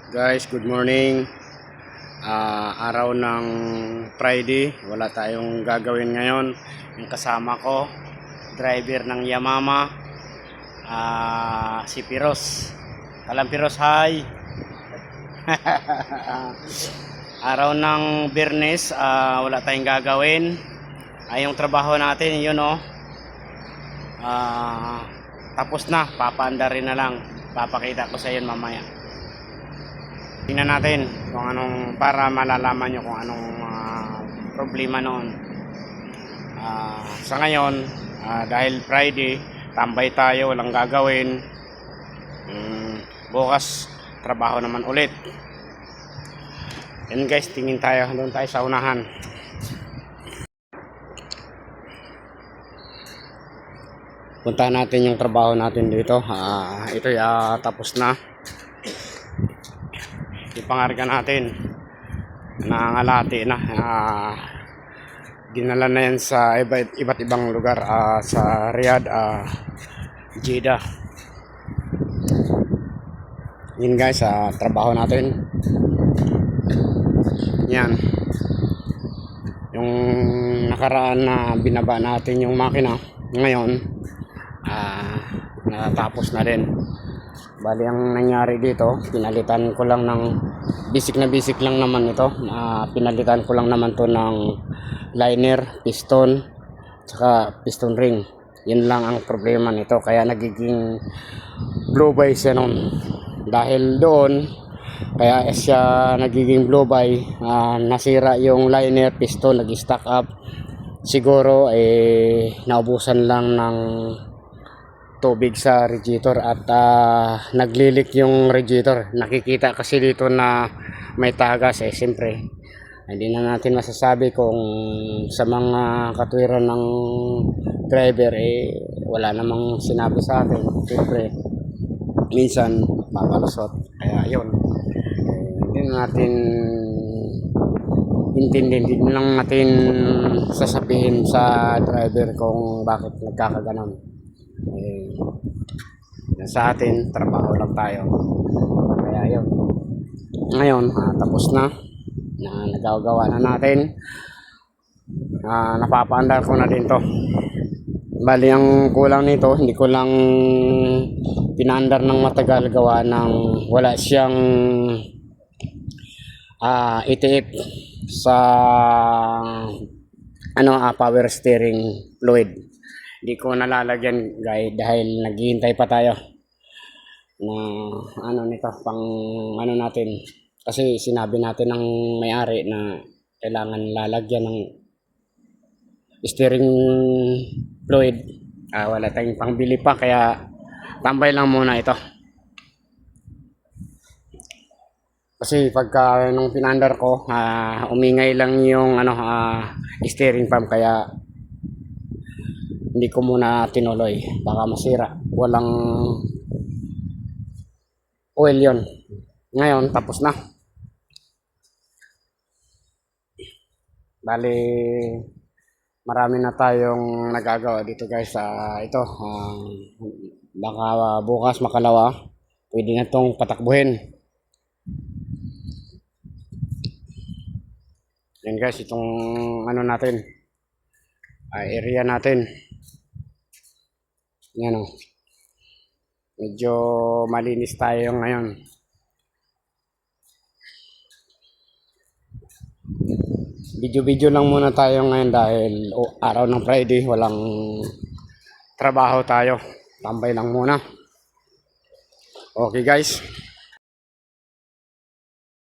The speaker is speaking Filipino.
Guys, good morning. Araw ng Friday. Wala tayong gagawin ngayon. Yung kasama ko, driver ng Yamama, si Piros. Alam Piros, hi. Araw ng Biyernes, wala tayong gagawin. Yung trabaho natin, yun oh. Tapos na, papaandarin na lang. Papakita ko sa iyo mamaya. Tingnan natin kung anong, para malalaman nyo kung anong problema noon. Sa ngayon, dahil Friday, tambay tayo, walang gagawin. Bukas, trabaho naman ulit. Yan guys, tingin tayo, doon tayo sa unahan. Puntahan natin yung trabaho natin dito. Ito tapos na. Ipangarga natin, nangangalati na, dinala na yan sa iba't ibang lugar, sa Riyadh, Jeddah. Yun guys, trabaho natin yan. Yung nakaraan na binaba natin yung makina, ngayon natapos na din. Bali ang nangyari dito, pinalitan ko lang ng basic lang naman ito. Pinalitan ko lang naman to ng liner, piston, saka piston ring. Yun lang ang problema nito, kaya nagiging blow by siya noon. Dahil doon, kaya siya nagiging blow by, nasira yung liner, piston, nag-stack up. Siguro naubusan lang ng tubig sa radiator at naglilik yung radiator. Nakikita kasi dito na may tagas, siyempre hindi na natin masasabi kung sa mga katwiran ng driver wala namang sinabi sa atin. Siyempre minsan papalusot, kaya yun, hindi na natin hindi lang natin sasabihin sa driver kung bakit nagkakaganon. Sa atin, trabaho lang tayo, kaya yun. Ngayon, tapos na, nagagawa na natin. Napapaandar ko na din to. Bali ang kulang nito, hindi ko lang pinaandar ng matagal, gawa ng wala siyang itiip sa power steering fluid. Hindi ko nalalagyan guys, dahil naghihintay pa tayo na nito pang natin, kasi sinabi natin ng may-ari na kailangan lalagyan ng steering fluid. Wala tayong pangbili pa, kaya tambay lang muna ito. Kasi pagka nung pinandar ko, umingay lang yung steering pump, kaya hindi ko muna tinuloy, baka masira. Walang oil yon. Ngayon tapos na. Bali marami na tayong nagagawa dito guys. Ito baka bukas makalawa pwede na tong patakbuhin. Yan guys, itong natin, area natin. Yan o. Medyo malinis tayo ngayon. Video lang muna tayo ngayon dahil araw ng Friday, walang trabaho tayo. Tambay lang muna. Okay guys.